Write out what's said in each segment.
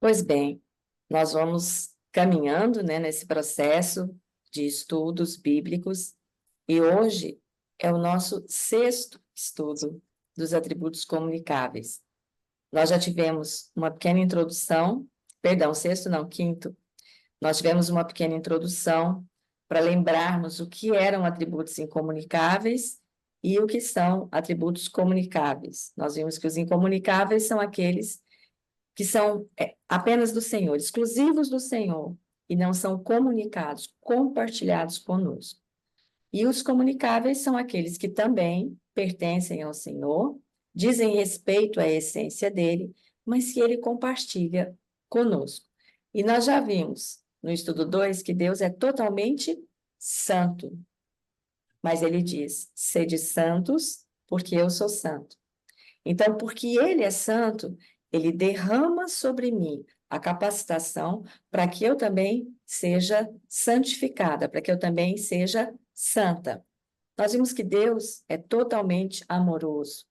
Pois bem, nós vamos caminhando, né, nesse processo de estudos bíblicos e hoje é o nosso sexto estudo dos atributos comunicáveis. Nós já tivemos uma pequena introdução, perdão, sexto não, quinto. Nós tivemos uma pequena introdução para lembrarmos o que eram atributos incomunicáveis e o que são atributos comunicáveis. Nós vimos que os incomunicáveis são aqueles que são apenas do Senhor, exclusivos do Senhor, e não são comunicados, compartilhados conosco. E os comunicáveis são aqueles que também pertencem ao Senhor, dizem respeito à essência dele, mas que ele compartilha conosco. E nós já vimos no estudo 2 que Deus é totalmente santo, mas ele diz: sede santos, porque eu sou santo. Então, porque ele é santo, ele derrama sobre mim a capacitação para que eu também seja santificada, para que eu também seja santa. Nós vimos que Deus é totalmente amoroso,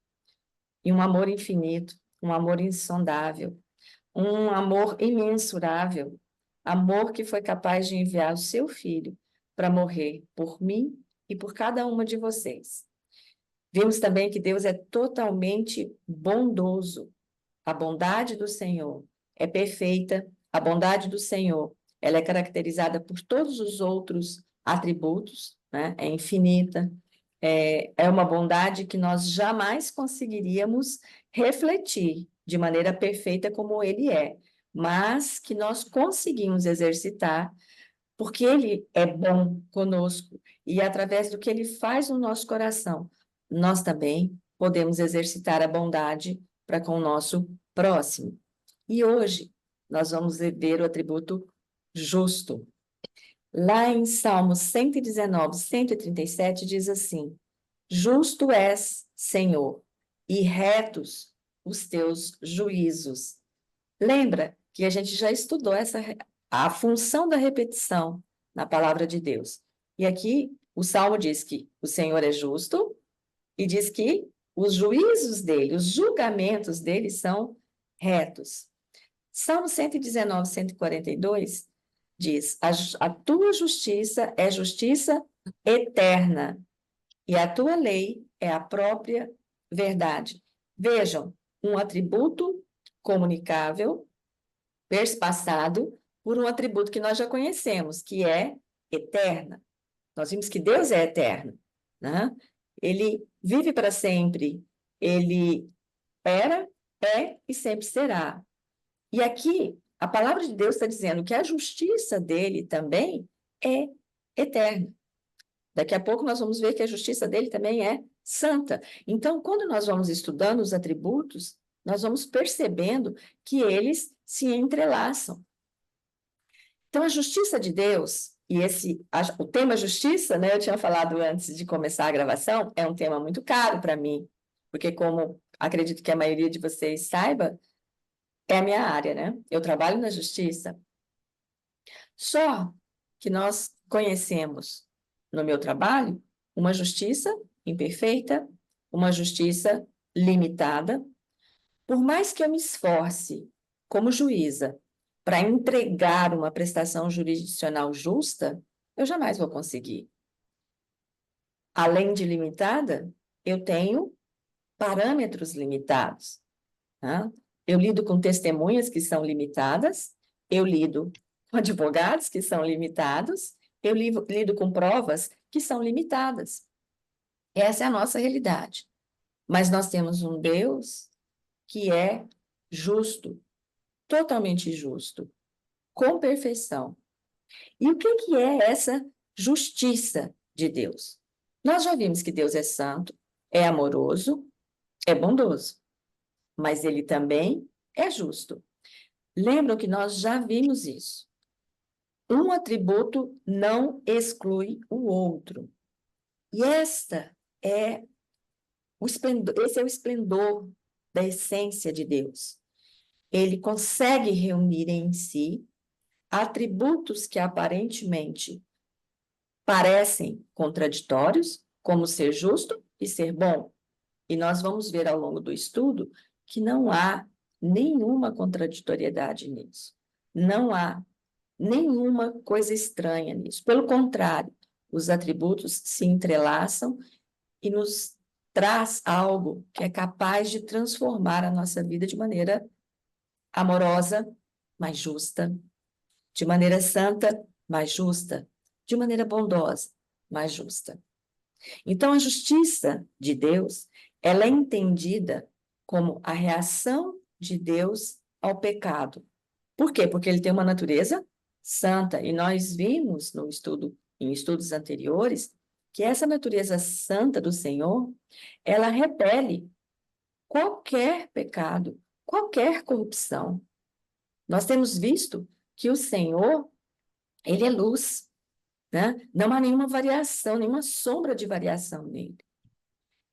e um amor infinito, um amor insondável, um amor imensurável, amor que foi capaz de enviar o seu filho para morrer por mim e por cada uma de vocês. Vimos também que Deus é totalmente bondoso. A bondade do Senhor é perfeita, a bondade do Senhor, ela é caracterizada por todos os outros atributos, né? É infinita, é uma bondade que nós jamais conseguiríamos refletir de maneira perfeita como ele é, mas que nós conseguimos exercitar porque ele é bom conosco e através do que ele faz no nosso coração, nós também podemos exercitar a bondade para com o nosso próximo. E hoje nós vamos ver o atributo justo. Lá em Salmos 119, 137 diz assim: Justo és, Senhor, e retos os teus juízos. Lembra que a gente já estudou a função da repetição na palavra de Deus. E aqui o Salmo diz que o Senhor é justo e diz que os juízos dele, os julgamentos dele são retos. Salmo 119, 142 diz: a tua justiça é justiça eterna e a tua lei é a própria verdade. Vejam, um atributo comunicável perspassado por um atributo que nós já conhecemos, que é eterna. Nós vimos que Deus é eterno, né? Ele vive para sempre, ele era, é e sempre será. E aqui, a palavra de Deus está dizendo que a justiça dele também é eterna. Daqui a pouco nós vamos ver que a justiça dele também é santa. Então, quando nós vamos estudando os atributos, nós vamos percebendo que eles se entrelaçam. Então, a justiça de Deus, o tema justiça, né, eu tinha falado antes de começar a gravação, é um tema muito caro para mim, porque como acredito que a maioria de vocês saiba, é a minha área, né? Eu trabalho na justiça. Só que nós conhecemos no meu trabalho uma justiça imperfeita, uma justiça limitada. Por mais que eu me esforce como juíza para entregar uma prestação jurisdicional justa, eu jamais vou conseguir. Além de limitada, eu tenho parâmetros limitados. Tá? Eu lido com testemunhas que são limitadas, eu lido com advogados que são limitados, eu lido com provas que são limitadas. Essa é a nossa realidade. Mas nós temos um Deus que é justo, totalmente justo, com perfeição. E o que é essa justiça de Deus? Nós já vimos que Deus é santo, é amoroso, é bondoso, mas ele também é justo. Lembram que nós já vimos isso. Um atributo não exclui o outro. E é esse é o esplendor da essência de Deus. Ele consegue reunir em si atributos que aparentemente parecem contraditórios, como ser justo e ser bom. E nós vamos ver ao longo do estudo que não há nenhuma contraditoriedade nisso. Não há nenhuma coisa estranha nisso. Pelo contrário, os atributos se entrelaçam e nos traz algo que é capaz de transformar a nossa vida de maneira amorosa, mais justa, de maneira santa, mais justa, de maneira bondosa, mais justa. Então, a justiça de Deus, ela é entendida como a reação de Deus ao pecado. Por quê? Porque ele tem uma natureza santa, e nós vimos no estudo, em estudos anteriores, que essa natureza santa do Senhor, ela repele qualquer pecado, qualquer corrupção. Nós temos visto que o Senhor, ele é luz, né? Não há nenhuma variação, nenhuma sombra de variação nele.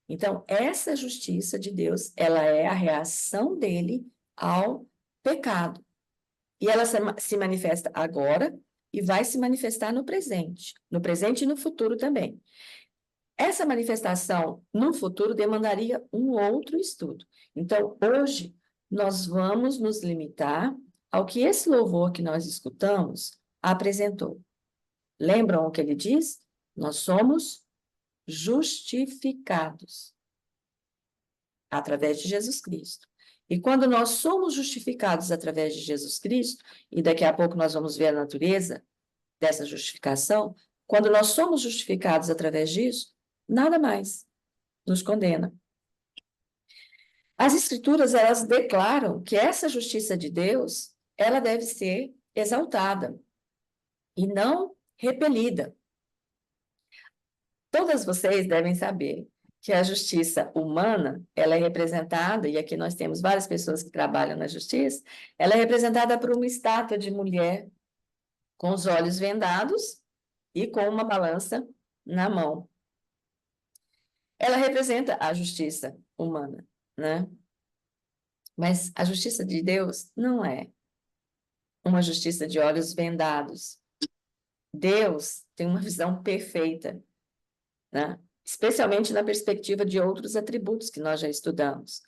Então, essa justiça de Deus, ela é a reação dele ao pecado. E ela se manifesta agora e vai se manifestar no presente e no futuro também. Essa manifestação no futuro demandaria um outro estudo. Então, hoje, nós vamos nos limitar ao que esse louvor que nós escutamos apresentou. Lembram o que ele diz? Nós somos justificados através de Jesus Cristo. E quando nós somos justificados através de Jesus Cristo, e daqui a pouco nós vamos ver a natureza dessa justificação, quando nós somos justificados através disso, nada mais nos condena. As Escrituras, elas declaram que essa justiça de Deus, ela deve ser exaltada e não repelida. Todas vocês devem saber que a justiça humana, ela é representada, e aqui nós temos várias pessoas que trabalham na justiça, ela é representada por uma estátua de mulher com os olhos vendados e com uma balança na mão. Ela representa a justiça humana, né? Mas a justiça de Deus não é uma justiça de olhos vendados. Deus tem uma visão perfeita, né? Especialmente na perspectiva de outros atributos que nós já estudamos.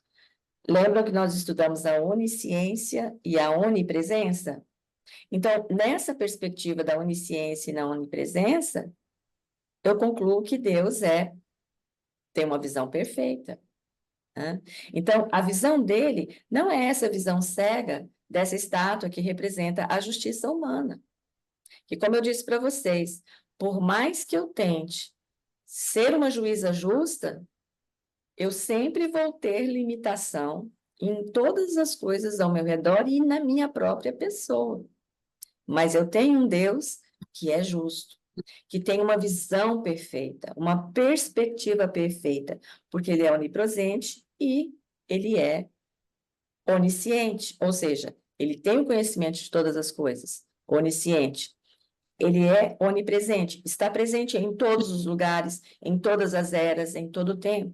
Lembram que nós estudamos a onisciência e a onipresença? Então, nessa perspectiva da onisciência e na onipresença, eu concluo que Deus tem uma visão perfeita, né? Então, a visão dele não é essa visão cega dessa estátua que representa a justiça humana. Que, como eu disse para vocês, por mais que eu tente ser uma juíza justa, eu sempre vou ter limitação em todas as coisas ao meu redor e na minha própria pessoa. Mas eu tenho um Deus que é justo, que tem uma visão perfeita, uma perspectiva perfeita, porque ele é onipresente e ele é onisciente, ou seja, ele tem o conhecimento de todas as coisas, onisciente. Ele é onipresente, está presente em todos os lugares, em todas as eras, em todo o tempo.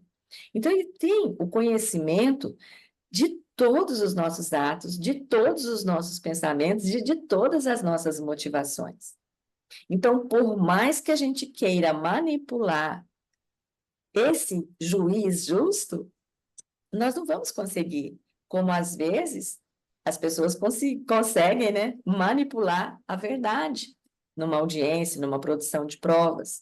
Então, ele tem o conhecimento de todos os nossos atos, de todos os nossos pensamentos, de todas as nossas motivações. Então, por mais que a gente queira manipular esse juiz justo, nós não vamos conseguir, como às vezes as pessoas conseguem, né, manipular a verdade numa audiência, numa produção de provas,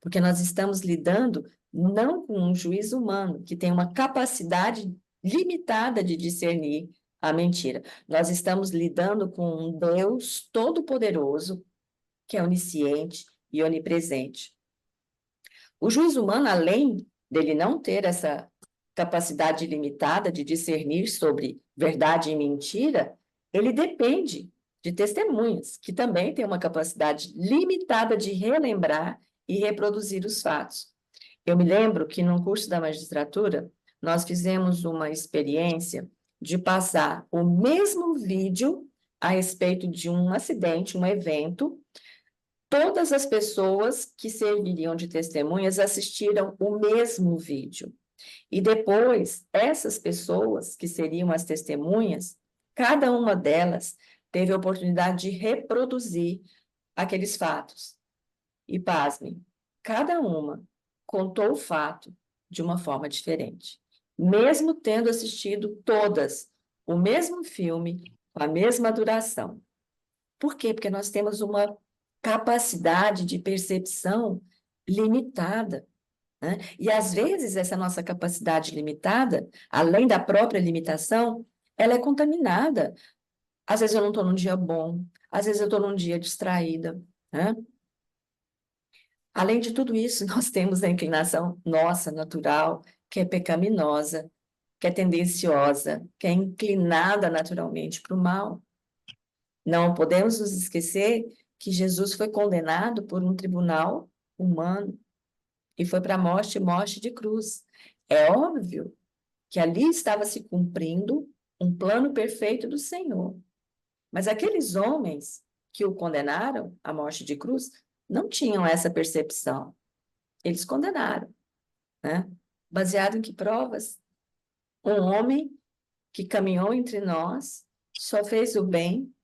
porque nós estamos lidando não com um juiz humano que tem uma capacidade limitada de discernir a mentira. Nós estamos lidando com um Deus todo-poderoso, que é onisciente e onipresente. O juiz humano, além dele não ter essa capacidade limitada de discernir sobre verdade e mentira, ele depende de testemunhas, que também têm uma capacidade limitada de relembrar e reproduzir os fatos. Eu me lembro que, num curso da magistratura, nós fizemos uma experiência de passar o mesmo vídeo a respeito de um acidente, um evento. Todas as pessoas que serviriam de testemunhas assistiram o mesmo vídeo. E depois, essas pessoas que seriam as testemunhas, cada uma delas teve a oportunidade de reproduzir aqueles fatos. E pasmem, cada uma contou o fato de uma forma diferente, mesmo tendo assistido todas o mesmo filme, com a mesma duração. Por quê? Porque nós temos uma capacidade de percepção limitada, né? E às vezes essa nossa capacidade limitada, além da própria limitação, ela é contaminada. Às vezes eu não estou num dia bom, às vezes eu estou num dia distraída, né? Além de tudo isso, nós temos a inclinação nossa, natural, que é pecaminosa, que é tendenciosa, que é inclinada naturalmente para o mal. Não podemos nos esquecer que Jesus foi condenado por um tribunal humano e foi para a morte, morte de cruz. É óbvio que ali estava se cumprindo um plano perfeito do Senhor. Mas aqueles homens que o condenaram à morte de cruz não tinham essa percepção. Eles condenaram, né? Baseado em que provas? Um homem que caminhou entre nós, só fez o bem,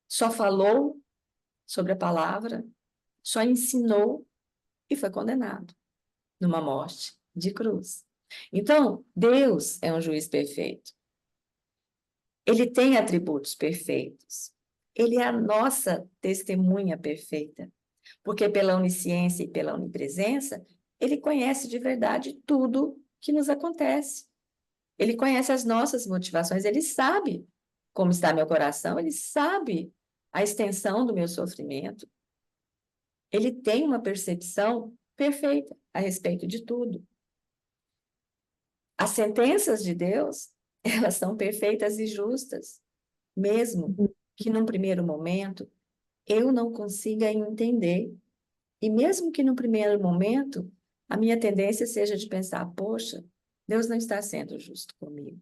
só falou sobre a palavra, só ensinou e foi condenado numa morte de cruz. Então, Deus é um juiz perfeito. Ele tem atributos perfeitos. Ele é a nossa testemunha perfeita. Porque pela onisciência e pela onipresença, ele conhece de verdade tudo que nos acontece. Ele conhece as nossas motivações, ele sabe como está meu coração, ele sabe a extensão do meu sofrimento. Ele tem uma percepção perfeita a respeito de tudo. As sentenças de Deus, elas são perfeitas e justas, mesmo que num primeiro momento eu não consiga entender. E mesmo que no primeiro momento a minha tendência seja de pensar, poxa, Deus não está sendo justo comigo.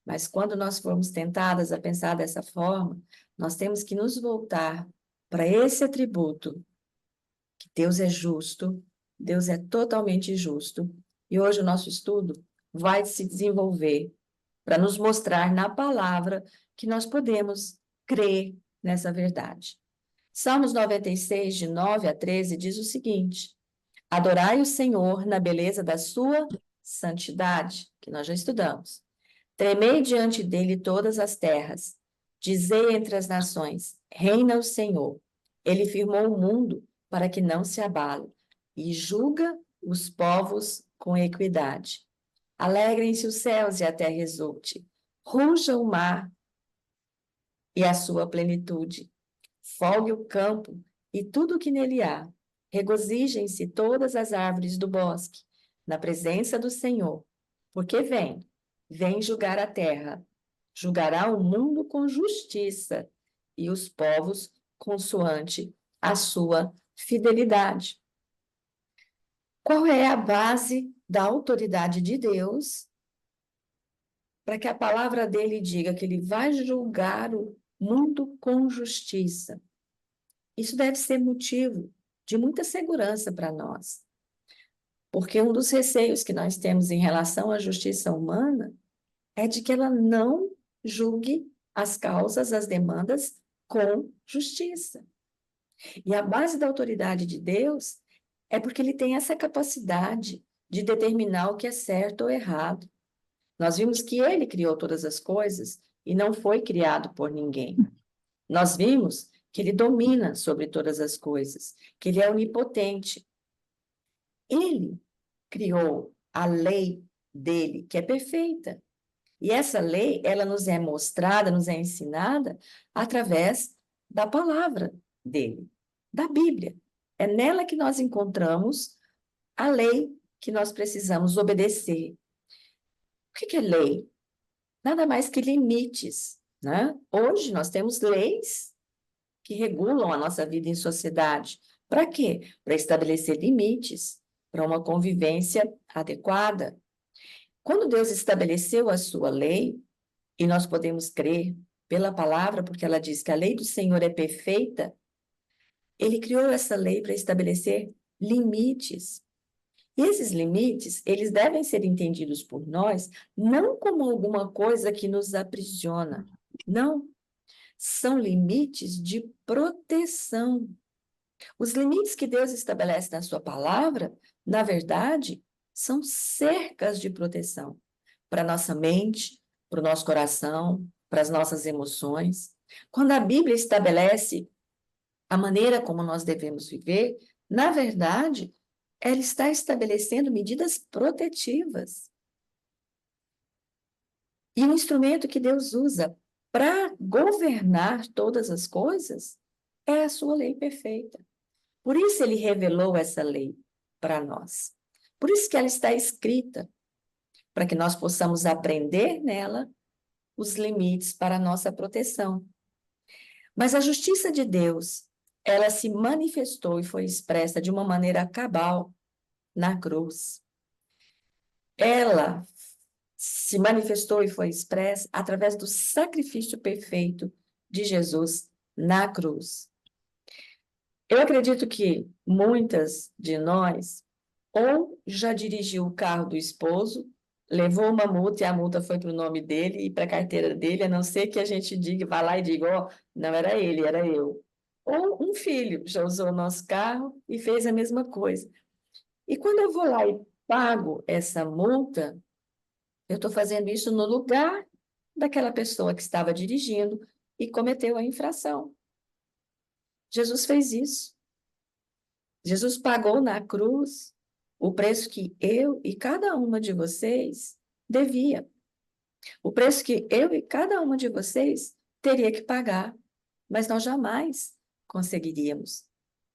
Mas quando nós formos tentadas a pensar dessa forma, nós temos que nos voltar para esse atributo, que Deus é justo, Deus é totalmente justo. E hoje o nosso estudo vai se desenvolver para nos mostrar na palavra que nós podemos crer nessa verdade. Salmos 96, de 9 a 13, diz o seguinte: adorai o Senhor na beleza da sua santidade, que nós já estudamos. Tremei diante dele todas as terras. Dizei entre as nações: reina o Senhor. Ele firmou o mundo para que não se abale e julga os povos com equidade. Alegrem-se os céus e a terra exulte. Ruja o mar e a sua plenitude. Folgue o campo e tudo o que nele há. Regozijem-se todas as árvores do bosque, na presença do Senhor, porque vem julgar a terra, julgará o mundo com justiça e os povos consoante a sua fidelidade. Qual é a base da autoridade de Deus para que a palavra dele diga que ele vai julgar o mundo com justiça? Isso deve ser motivo de muita segurança para nós, porque um dos receios que nós temos em relação à justiça humana é de que ela não julgue as causas, as demandas com justiça. E a base da autoridade de Deus é porque ele tem essa capacidade de determinar o que é certo ou errado. Nós vimos que ele criou todas as coisas e não foi criado por ninguém. Nós vimos que ele domina sobre todas as coisas, que ele é onipotente. Ele criou a lei dele, que é perfeita. E essa lei, ela nos é mostrada, nos é ensinada através da palavra dele, da Bíblia. É nela que nós encontramos a lei que nós precisamos obedecer. O que é lei? Nada mais que limites, né? Hoje nós temos leis que regulam a nossa vida em sociedade. Para quê? Para estabelecer limites, para uma convivência adequada. Quando Deus estabeleceu a sua lei, e nós podemos crer pela palavra, porque ela diz que a lei do Senhor é perfeita, ele criou essa lei para estabelecer limites. E esses limites, eles devem ser entendidos por nós não como alguma coisa que nos aprisiona. Não, são limites de proteção. Os limites que Deus estabelece na sua palavra, na verdade, são cercas de proteção para nossa mente, para o nosso coração, para as nossas emoções. Quando a Bíblia estabelece a maneira como nós devemos viver, na verdade, ela está estabelecendo medidas protetivas. E o instrumento que Deus usa para governar todas as coisas é a sua lei perfeita. Por isso ele revelou essa lei para nós. Por isso que ela está escrita, para que nós possamos aprender nela os limites para a nossa proteção. Mas a justiça de Deus, ela se manifestou e foi expressa de uma maneira cabal na cruz. Ela se manifestou e foi expressa através do sacrifício perfeito de Jesus na cruz. Eu acredito que muitas de nós ou já dirigiu o carro do esposo, levou uma multa e a multa foi para o nome dele e para a carteira dele, a não ser que a gente diga, vá lá e diga, ó, não era ele, era eu. Ou um filho já usou o nosso carro e fez a mesma coisa. E quando eu vou lá e pago essa multa, eu estou fazendo isso no lugar daquela pessoa que estava dirigindo e cometeu a infração. Jesus fez isso. Jesus pagou na cruz o preço que eu e cada uma de vocês devia. O preço que eu e cada uma de vocês teria que pagar, mas nós jamais conseguiríamos,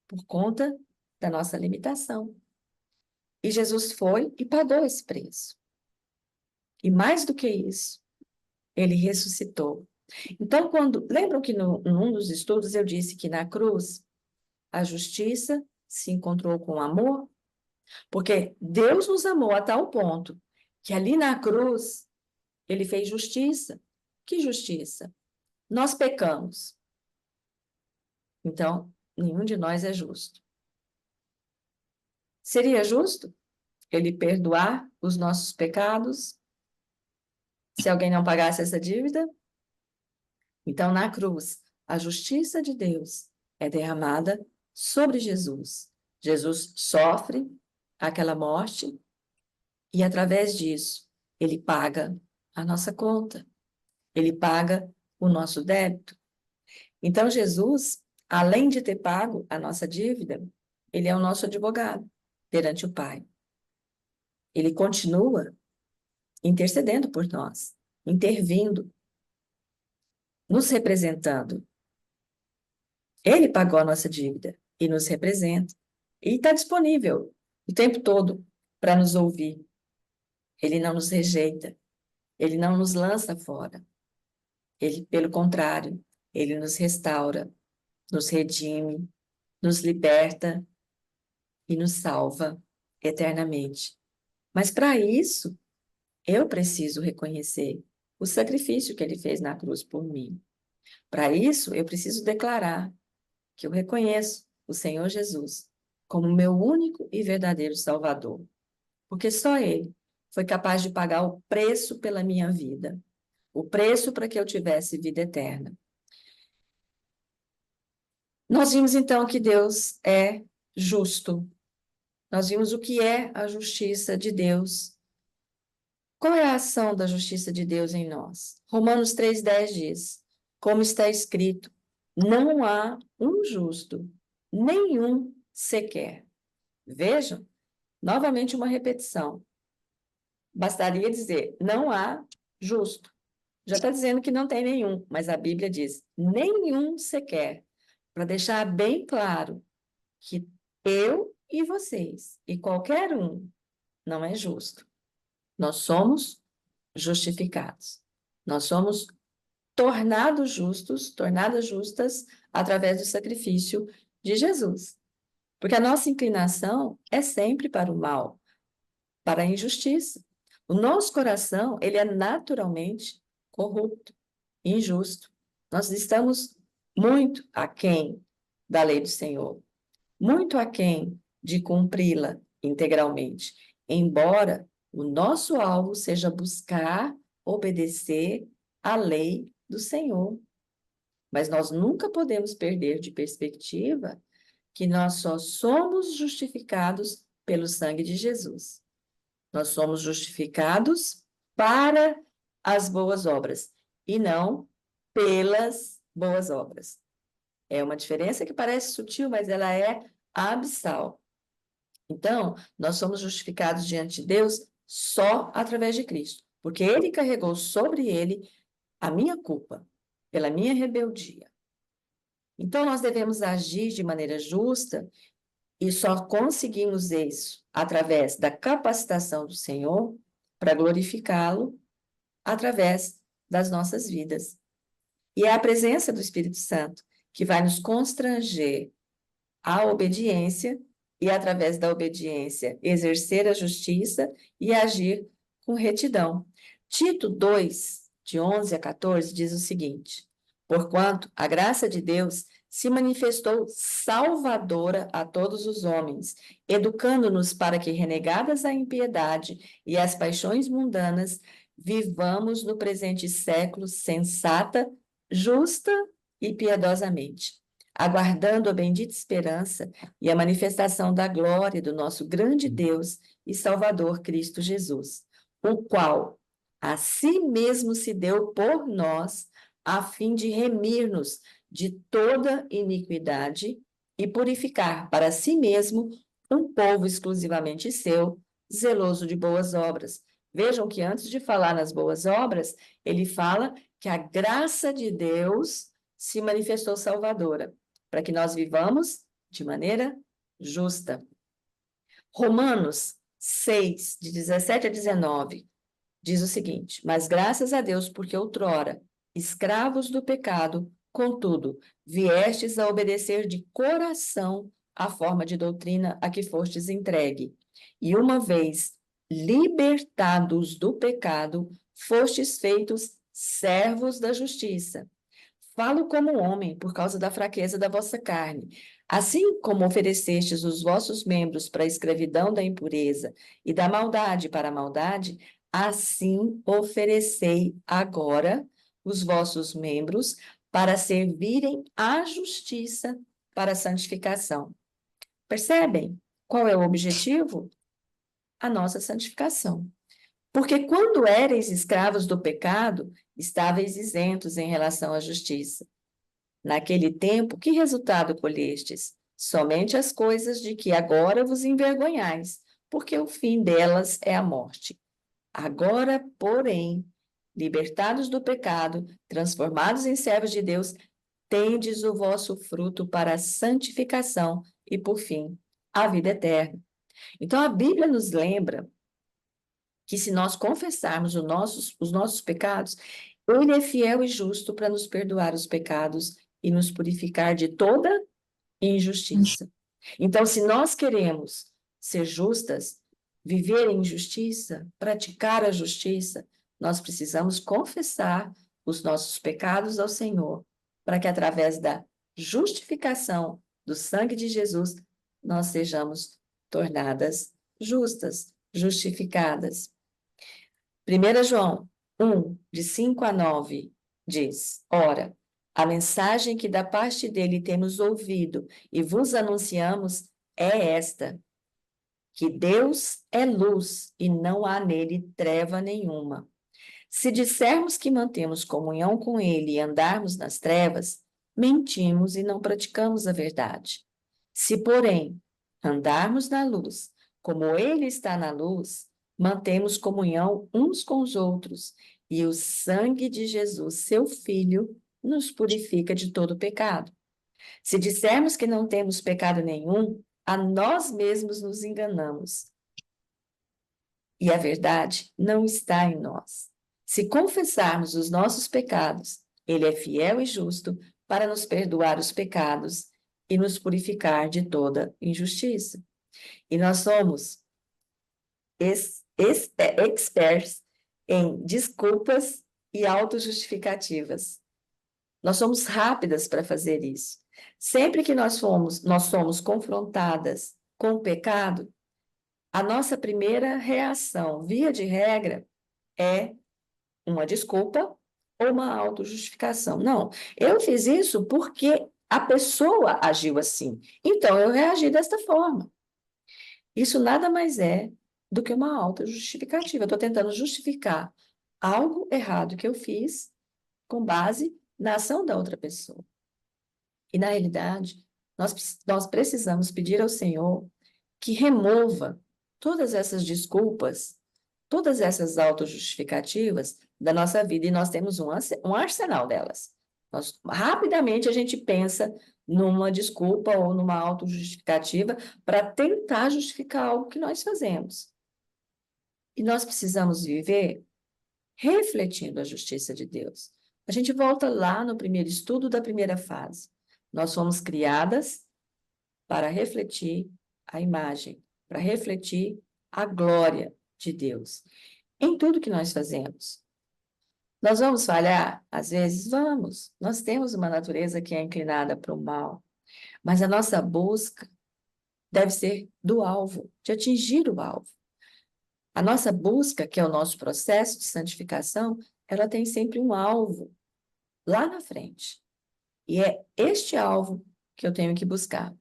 por conta da nossa limitação. E Jesus foi e pagou esse preço. E mais do que isso, ele ressuscitou. Então, lembram que num dos estudos eu disse que na cruz a justiça se encontrou com o amor? Porque Deus nos amou a tal ponto que ali na cruz ele fez justiça. Que justiça? Nós pecamos. Então, nenhum de nós é justo. Seria justo ele perdoar os nossos pecados se alguém não pagasse essa dívida? Então, na cruz, a justiça de Deus é derramada sobre Jesus. Jesus sofre aquela morte e, através disso, ele paga a nossa conta. Ele paga o nosso débito. Então, Jesus, além de ter pago a nossa dívida, ele é o nosso advogado perante o Pai. Ele continua intercedendo por nós, intervindo, nos representando. Ele pagou a nossa dívida e nos representa. E está disponível o tempo todo para nos ouvir. Ele não nos rejeita, ele não nos lança fora. Ele, pelo contrário, ele nos restaura, nos redime, nos liberta e nos salva eternamente. Mas para isso, eu preciso reconhecer o sacrifício que ele fez na cruz por mim. Para isso, eu preciso declarar que eu reconheço o Senhor Jesus como meu único e verdadeiro Salvador, porque só Ele foi capaz de pagar o preço pela minha vida, o preço para que eu tivesse vida eterna. Nós vimos então que Deus é justo. Nós vimos o que é a justiça de Deus. Qual é a ação da justiça de Deus em nós? Romanos 3,10 diz, como está escrito, não há um justo, nenhum sequer. Vejam, novamente uma repetição. Bastaria dizer, não há justo. Já está dizendo que não tem nenhum, mas a Bíblia diz, nenhum sequer, para deixar bem claro que eu e vocês, e qualquer um, não é justo. Nós somos justificados. Nós somos tornadas justas através do sacrifício de Jesus. Porque a nossa inclinação é sempre para o mal, para a injustiça. O nosso coração, ele é naturalmente corrupto, injusto. Nós estamos muito aquém da lei do Senhor, muito aquém de cumpri-la integralmente, embora o nosso alvo seja buscar obedecer à lei do Senhor. Mas nós nunca podemos perder de perspectiva que nós só somos justificados pelo sangue de Jesus. Nós somos justificados para as boas obras, e não pelas boas obras. É uma diferença que parece sutil, mas ela é abissal. Então, nós somos justificados diante de Deus só através de Cristo, porque Ele carregou sobre Ele a minha culpa, pela minha rebeldia. Então, nós devemos agir de maneira justa e só conseguimos isso através da capacitação do Senhor para glorificá-lo através das nossas vidas. E é a presença do Espírito Santo que vai nos constranger à obediência e, através da obediência, exercer a justiça e agir com retidão. Tito 2, de 11 a 14, diz o seguinte: porquanto a graça de Deus se manifestou salvadora a todos os homens, educando-nos para que, renegadas a impiedade e as paixões mundanas, vivamos no presente século sensata, justa e piedosamente, aguardando a bendita esperança e a manifestação da glória do nosso grande Deus e Salvador Cristo Jesus, o qual a si mesmo se deu por nós, a fim de remir-nos de toda iniquidade e purificar para si mesmo um povo exclusivamente seu, zeloso de boas obras. Vejam que antes de falar nas boas obras, ele fala que a graça de Deus se manifestou salvadora, para que nós vivamos de maneira justa. Romanos 6, de 17 a 19, diz o seguinte: mas graças a Deus, porque outrora, escravos do pecado, contudo, viestes a obedecer de coração à forma de doutrina a que fostes entregue, e uma vez libertados do pecado, fostes feitos servos da justiça. Falo como homem, por causa da fraqueza da vossa carne. Assim como oferecestes os vossos membros para a escravidão da impureza e da maldade para a maldade, assim oferecei agora os vossos membros para servirem à justiça para a santificação. Percebem qual é o objetivo? A nossa santificação. Porque quando éreis escravos do pecado, estáveis isentos em relação à justiça. Naquele tempo, que resultado colhestes? Somente as coisas de que agora vos envergonhais, porque o fim delas é a morte. Agora, porém, libertados do pecado, transformados em servos de Deus, tendes o vosso fruto para a santificação e, por fim, a vida eterna. Então, a Bíblia nos lembra que se nós confessarmos os nossos pecados, Ele é fiel e justo para nos perdoar os pecados e nos purificar de toda injustiça. Então, se nós queremos ser justas, viver em justiça, praticar a justiça, nós precisamos confessar os nossos pecados ao Senhor, para que através da justificação do sangue de Jesus, nós sejamos tornadas justas, justificadas. 1 João 1, de 5 a 9, diz: ora, a mensagem que da parte dele temos ouvido e vos anunciamos é esta, que Deus é luz e não há nele treva nenhuma. Se dissermos que mantemos comunhão com ele e andarmos nas trevas, mentimos e não praticamos a verdade. Se, porém, andarmos na luz, como ele está na luz, mantemos comunhão uns com os outros, e o sangue de Jesus, seu Filho, nos purifica de todo pecado. Se dissermos que não temos pecado nenhum, a nós mesmos nos enganamos, e a verdade não está em nós. Se confessarmos os nossos pecados, ele é fiel e justo para nos perdoar os pecados e nos purificar de toda injustiça. E nós somos experts em desculpas e autojustificativas. Nós somos rápidas para fazer isso. Sempre que nós somos confrontadas com o pecado, a nossa primeira reação, via de regra, é uma desculpa ou uma autojustificação. Não, eu fiz isso porque a pessoa agiu assim, então eu reagi desta forma. Isso nada mais é do que uma autojustificativa. Eu estou tentando justificar algo errado que eu fiz com base na ação da outra pessoa. E, na realidade, nós precisamos pedir ao Senhor que remova todas essas desculpas, todas essas autojustificativas da nossa vida, e nós temos um arsenal delas. Rapidamente a gente pensa numa desculpa ou numa autojustificativa para tentar justificar algo que nós fazemos. E nós precisamos viver refletindo a justiça de Deus. A gente volta lá no primeiro estudo da primeira fase. Nós fomos criadas para refletir a imagem, para refletir a glória de Deus em tudo que nós fazemos. Nós vamos falhar? Às vezes vamos. Nós temos uma natureza que é inclinada para o mal, mas a nossa busca deve ser do alvo, de atingir o alvo. A nossa busca, que é o nosso processo de santificação, ela tem sempre um alvo lá na frente. E é este alvo que eu tenho que buscar.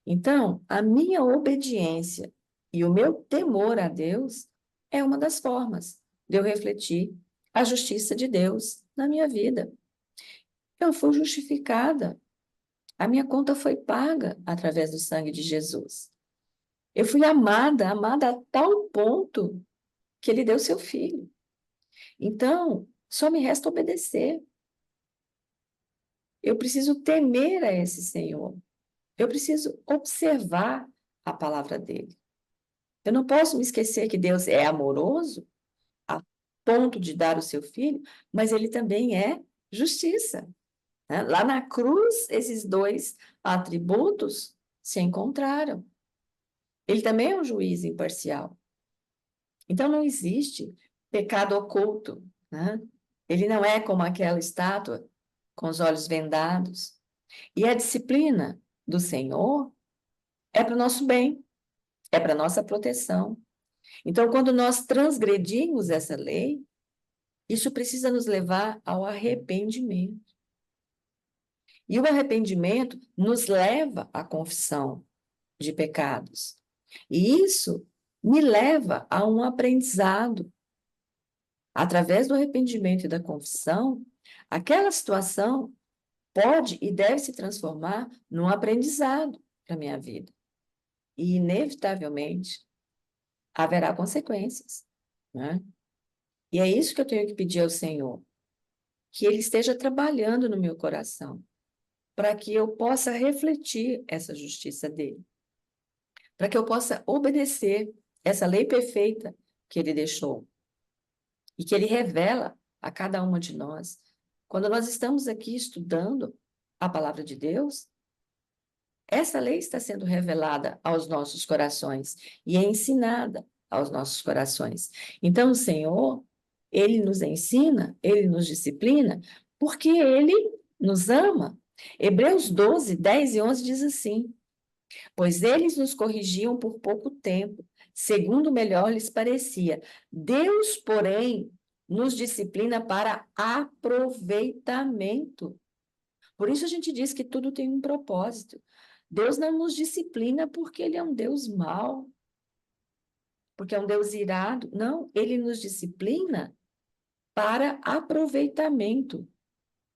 Então, a minha obediência e o meu temor a Deus é uma das formas de eu refletir a justiça de Deus na minha vida. Eu fui justificada. A minha conta foi paga através do sangue de Jesus. Eu fui amada a tal ponto que ele deu seu filho. Então, só me resta obedecer. Eu preciso temer a esse Senhor. Eu preciso observar a palavra dele. Eu não posso me esquecer que Deus é amoroso a ponto de dar o seu filho, mas ele também é justiça, né? Lá na cruz, esses dois atributos se encontraram. Ele também é um juiz imparcial. Então, não existe pecado oculto, né? Ele não é como aquela estátua com os olhos vendados. E a disciplina do Senhor é para o nosso bem, é para a nossa proteção. Então, quando nós transgredimos essa lei, isso precisa nos levar ao arrependimento. E o arrependimento nos leva à confissão de pecados. E isso me leva a um aprendizado. Através do arrependimento e da confissão, aquela situação pode e deve se transformar num aprendizado para a minha vida. E, inevitavelmente, haverá consequências, né? E é isso que eu tenho que pedir ao Senhor, que Ele esteja trabalhando no meu coração, para que eu possa refletir essa justiça dele, para que eu possa obedecer essa lei perfeita que Ele deixou e que Ele revela a cada uma de nós. Quando nós estamos aqui estudando a palavra de Deus, essa lei está sendo revelada aos nossos corações e é ensinada aos nossos corações. Então, o Senhor, Ele nos ensina, Ele nos disciplina, porque Ele nos ama. Hebreus 12, 10 e 11 diz assim: pois eles nos corrigiam por pouco tempo, segundo melhor lhes parecia. Deus, porém, nos disciplina para aproveitamento. Por isso a gente diz que tudo tem um propósito. Deus não nos disciplina porque Ele é um Deus mau, porque é um Deus irado. Não, Ele nos disciplina para aproveitamento,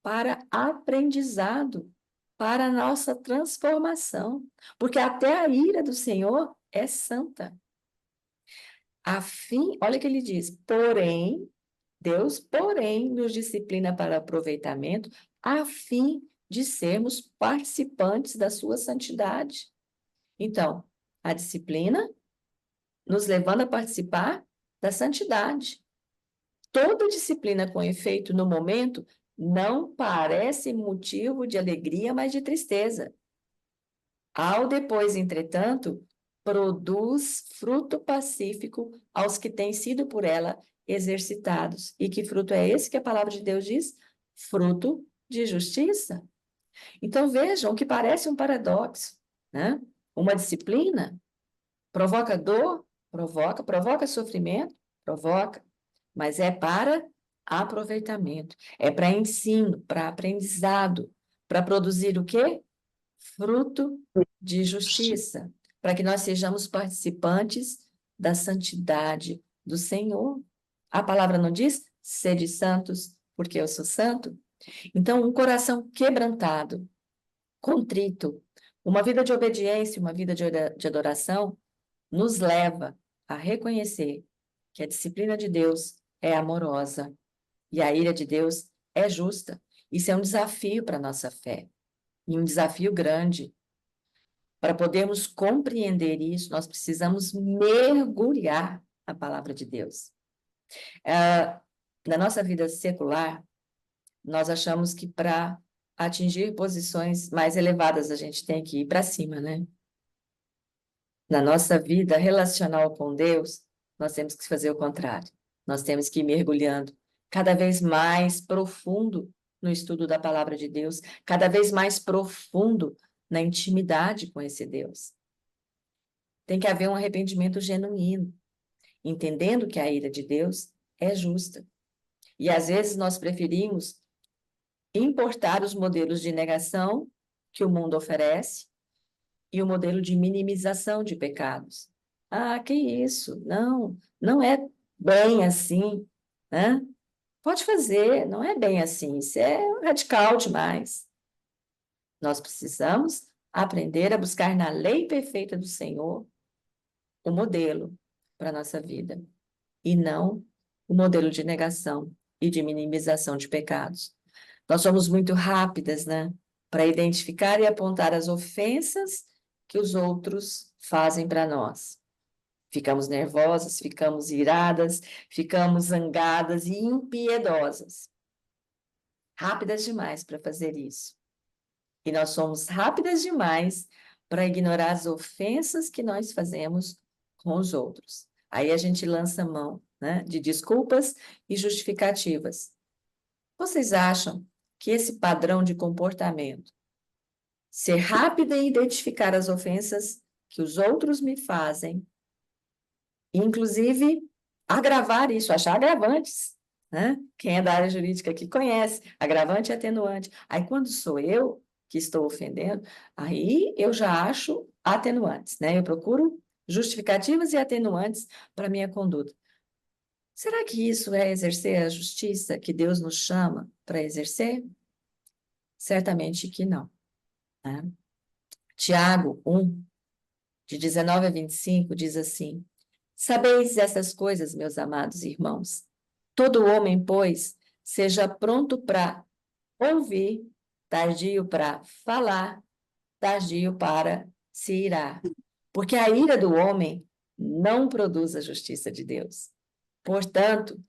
para aprendizado, para a nossa transformação. Porque até a ira do Senhor é santa. Olha o que ele diz, porém, Deus, porém, nos disciplina para aproveitamento, a fim de sermos participantes da sua santidade. Então, a disciplina nos levando a participar da santidade. Toda disciplina com efeito no momento não parece motivo de alegria, mas de tristeza. Ao depois, entretanto, produz fruto pacífico aos que têm sido por ela exercitados. E que fruto é esse que a palavra de Deus diz? Fruto de justiça. Então, vejam que parece um paradoxo, né? Uma disciplina provoca dor? Provoca sofrimento? Provoca, mas é para aproveitamento, é para ensino, para aprendizado, para produzir o quê? Fruto de justiça, para que nós sejamos participantes da santidade do Senhor. A palavra não diz sede santos, porque eu sou santo. Então, um coração quebrantado, contrito, uma vida de obediência, uma vida de adoração, nos leva a reconhecer que a disciplina de Deus é amorosa e a ira de Deus é justa. Isso é um desafio para a nossa fé, e um desafio grande. Para podermos compreender isso, nós precisamos mergulhar na palavra de Deus. Na nossa vida secular, nós achamos que para atingir posições mais elevadas a gente tem que ir para cima, né? Na nossa vida relacional com Deus, nós temos que fazer o contrário. Nós temos que ir mergulhando cada vez mais profundo no estudo da palavra de Deus, cada vez mais profundo na intimidade com esse Deus. Tem que haver um arrependimento genuíno, entendendo que a ira de Deus é justa. E às vezes nós preferimos importar os modelos de negação que o mundo oferece e o modelo de minimização de pecados. Ah, que isso? Não é bem assim, né? Pode fazer, não é bem assim, isso é radical demais. Nós precisamos aprender a buscar na lei perfeita do Senhor o modelo para a nossa vida, e não o modelo de negação e de minimização de pecados. Nós somos muito rápidas, né, para identificar e apontar as ofensas que os outros fazem para nós. Ficamos nervosas, ficamos iradas, ficamos zangadas e impiedosas. Rápidas demais para fazer isso. E nós somos rápidas demais para ignorar as ofensas que nós fazemos com os outros. Aí a gente lança mão, né, de desculpas e justificativas. Vocês acham que esse padrão de comportamento, ser rápida em identificar as ofensas que os outros me fazem, inclusive agravar isso, achar agravantes, né? Quem é da área jurídica aqui conhece, agravante e atenuante. Aí quando sou eu que estou ofendendo, aí eu já acho atenuantes, né? Eu procuro justificativas e atenuantes para minha conduta. Será que isso é exercer a justiça que Deus nos chama para exercer? Certamente que não, né? Tiago 1, de 19 a 25, diz assim: Sabeis essas coisas, meus amados irmãos. Todo homem, pois, seja pronto para ouvir, tardio para falar, tardio para se irar. Porque a ira do homem não produz a justiça de Deus. Portanto,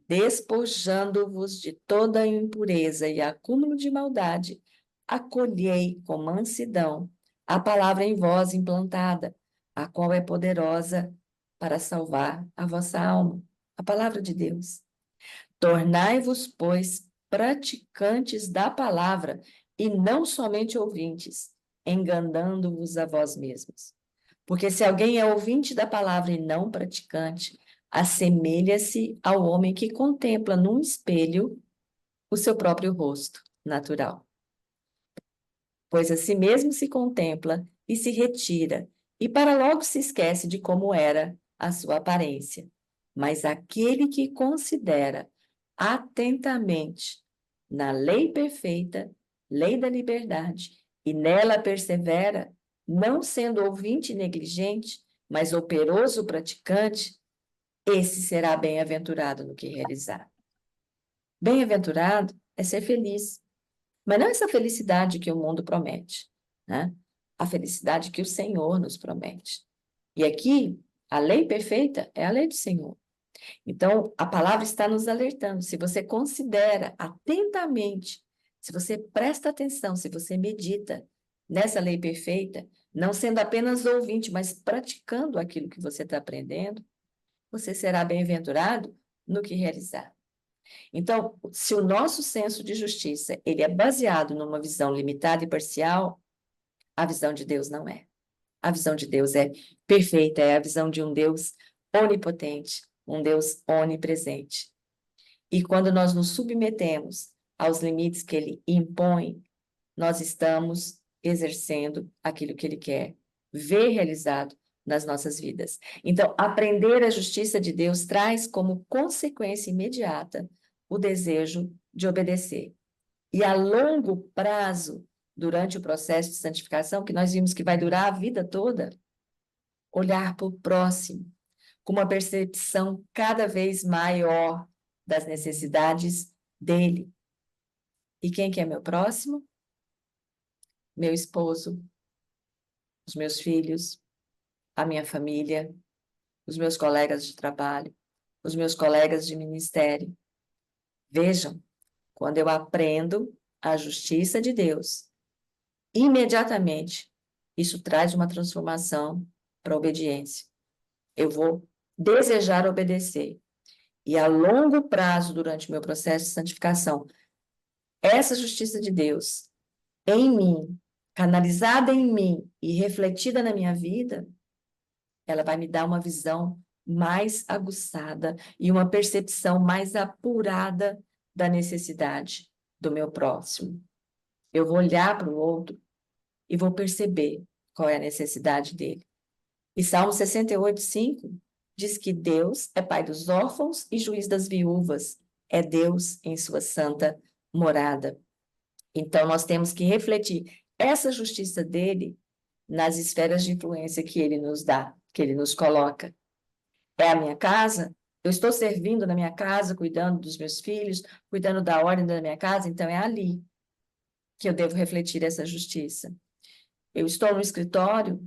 despojando-vos de toda a impureza e acúmulo de maldade, acolhei com mansidão a palavra em vós implantada, a qual é poderosa para salvar a vossa alma. A palavra de Deus. Tornai-vos, pois, praticantes da palavra e não somente ouvintes, enganando-vos a vós mesmos. Porque se alguém é ouvinte da palavra e não praticante, assemelha-se ao homem que contempla num espelho o seu próprio rosto natural. Pois a si mesmo se contempla e se retira, e para logo se esquece de como era a sua aparência. Mas aquele que considera atentamente na lei perfeita, lei da liberdade, e nela persevera, não sendo ouvinte negligente, mas operoso praticante, esse será bem-aventurado no que realizar. Bem-aventurado é ser feliz, mas não essa felicidade que o mundo promete, né? A felicidade que o Senhor nos promete. E aqui, a lei perfeita é a lei do Senhor. Então, a palavra está nos alertando. Se você considera atentamente, se você presta atenção, se você medita nessa lei perfeita, não sendo apenas ouvinte, mas praticando aquilo que você está aprendendo, você será bem-aventurado no que realizar. Então, se o nosso senso de justiça ele é baseado numa visão limitada e parcial, a visão de Deus não é. A visão de Deus é perfeita, é a visão de um Deus onipotente, um Deus onipresente. E quando nós nos submetemos aos limites que ele impõe, nós estamos exercendo aquilo que ele quer ver realizado nas nossas vidas. Então, aprender a justiça de Deus traz como consequência imediata o desejo de obedecer. E a longo prazo, durante o processo de santificação, que nós vimos que vai durar a vida toda, olhar para o próximo com uma percepção cada vez maior das necessidades dele. E quem que é meu próximo? Meu esposo, os meus filhos, a minha família, os meus colegas de trabalho, os meus colegas de ministério. Vejam, quando eu aprendo a justiça de Deus, imediatamente isso traz uma transformação para a obediência. Eu vou desejar obedecer. E a longo prazo, durante o meu processo de santificação, essa justiça de Deus em mim, canalizada em mim e refletida na minha vida, ela vai me dar uma visão mais aguçada e uma percepção mais apurada da necessidade do meu próximo. Eu vou olhar para o outro e vou perceber qual é a necessidade dele. E Salmo 68:5 diz que Deus é pai dos órfãos e juiz das viúvas. É Deus em sua santa morada. Então, nós temos que refletir essa justiça dele nas esferas de influência que ele nos dá, que ele nos coloca. É a minha casa? Eu estou servindo na minha casa, cuidando dos meus filhos, cuidando da ordem da minha casa, então é ali que eu devo refletir essa justiça. Eu estou no escritório,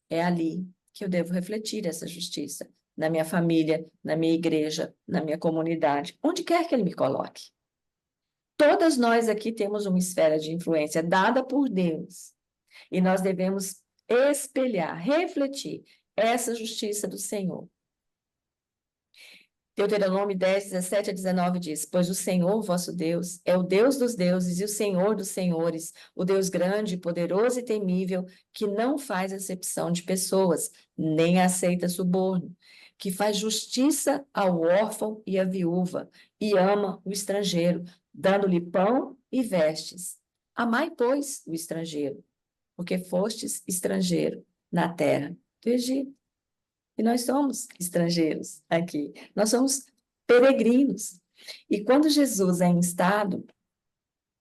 é ali que eu devo refletir essa justiça. Na minha família, na minha igreja, na minha comunidade, onde quer que ele me coloque. Todas nós aqui temos uma esfera de influência dada por Deus. E nós devemos espelhar, refletir essa justiça do Senhor. Deuteronômio 10:17-19 diz: Pois o Senhor, vosso Deus, é o Deus dos deuses e o Senhor dos senhores, o Deus grande, poderoso e temível, que não faz acepção de pessoas, nem aceita suborno, que faz justiça ao órfão e à viúva, e ama o estrangeiro, dando-lhe pão e vestes. Amai, pois, o estrangeiro, porque fostes estrangeiro na terra do Egito. E nós somos estrangeiros aqui, nós somos peregrinos. E quando Jesus é instado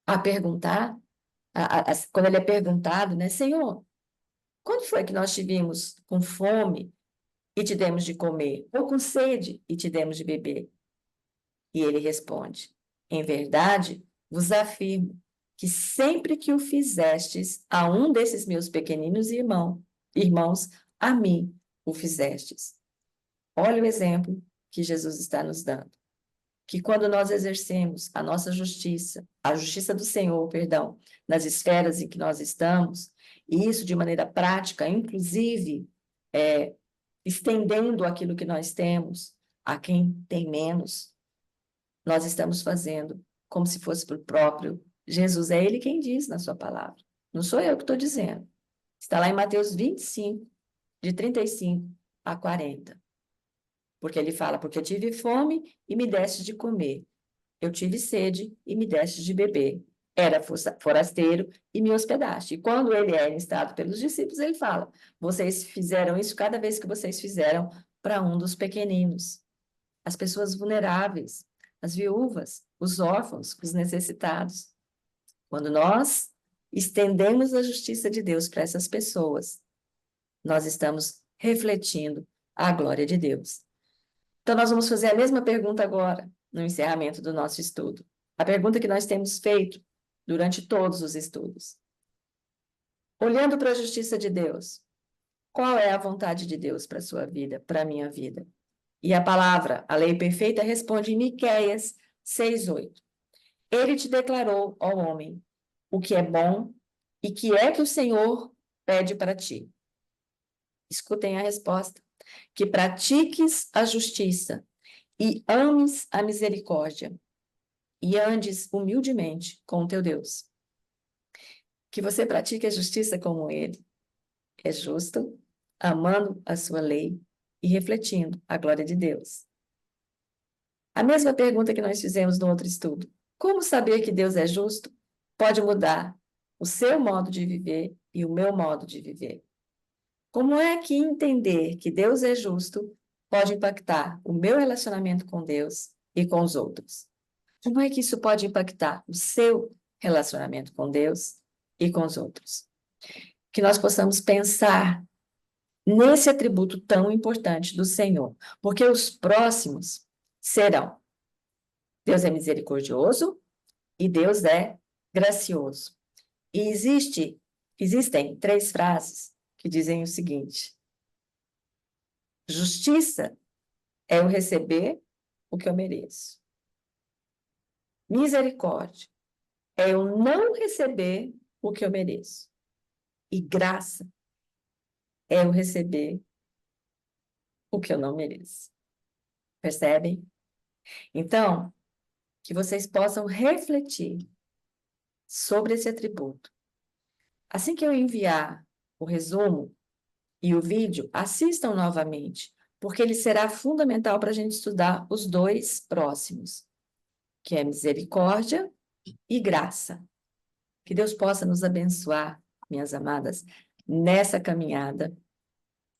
a perguntar, quando ele é perguntado, né, Senhor, quando foi que nós te vimos com fome e te demos de comer, ou com sede e te demos de beber? E ele responde: Em verdade, vos afirmo que sempre que o fizestes a um desses meus pequeninos irmãos, a mim o fizestes. Olha o exemplo que Jesus está nos dando. Que quando nós exercemos a nossa justiça, a justiça do Senhor, perdão, nas esferas em que nós estamos, e isso de maneira prática, inclusive estendendo aquilo que nós temos a quem tem menos, nós estamos fazendo como se fosse para o próprio Jesus. É Ele quem diz na sua palavra. Não sou eu que estou dizendo. Está lá em Mateus 25, de 35 a 40. Porque ele fala, porque eu tive fome e me deste de comer. Eu tive sede e me deste de beber. Era forasteiro e me hospedaste. E quando ele é instado pelos discípulos, ele fala, vocês fizeram isso cada vez que vocês fizeram para um dos pequeninos. As pessoas vulneráveis, as viúvas, os órfãos, os necessitados. Quando nós estendemos a justiça de Deus para essas pessoas, nós estamos refletindo a glória de Deus. Então, nós vamos fazer a mesma pergunta agora, no encerramento do nosso estudo. A pergunta que nós temos feito durante todos os estudos. Olhando para a justiça de Deus, qual é a vontade de Deus para a sua vida, para a minha vida? E a palavra, a lei perfeita, responde em Miqueias 6:8. Ele te declarou, ó homem, o que é bom e que é que o Senhor pede para ti. Escutem a resposta. Que pratiques a justiça e ames a misericórdia e andes humildemente com o teu Deus. Que você pratique a justiça como ele é justo, amando a sua lei e refletindo a glória de Deus. A mesma pergunta que nós fizemos no outro estudo. Como saber que Deus é justo pode mudar o seu modo de viver e o meu modo de viver? Como é que entender que Deus é justo pode impactar o meu relacionamento com Deus e com os outros? Como é que isso pode impactar o seu relacionamento com Deus e com os outros? Que nós possamos pensar nesse atributo tão importante do Senhor, porque os próximos serão: Deus é misericordioso e Deus é gracioso. E existem 3 frases que dizem o seguinte: justiça é eu receber o que eu mereço. Misericórdia é eu não receber o que eu mereço. E graça é eu receber o que eu não mereço. Percebem? Então, que vocês possam refletir sobre esse atributo. Assim que eu enviar o resumo e o vídeo, assistam novamente, porque ele será fundamental para a gente estudar os 2 próximos, que é misericórdia e graça. Que Deus possa nos abençoar, minhas amadas, nessa caminhada,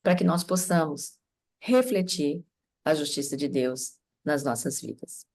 para que nós possamos refletir a justiça de Deus nas nossas vidas.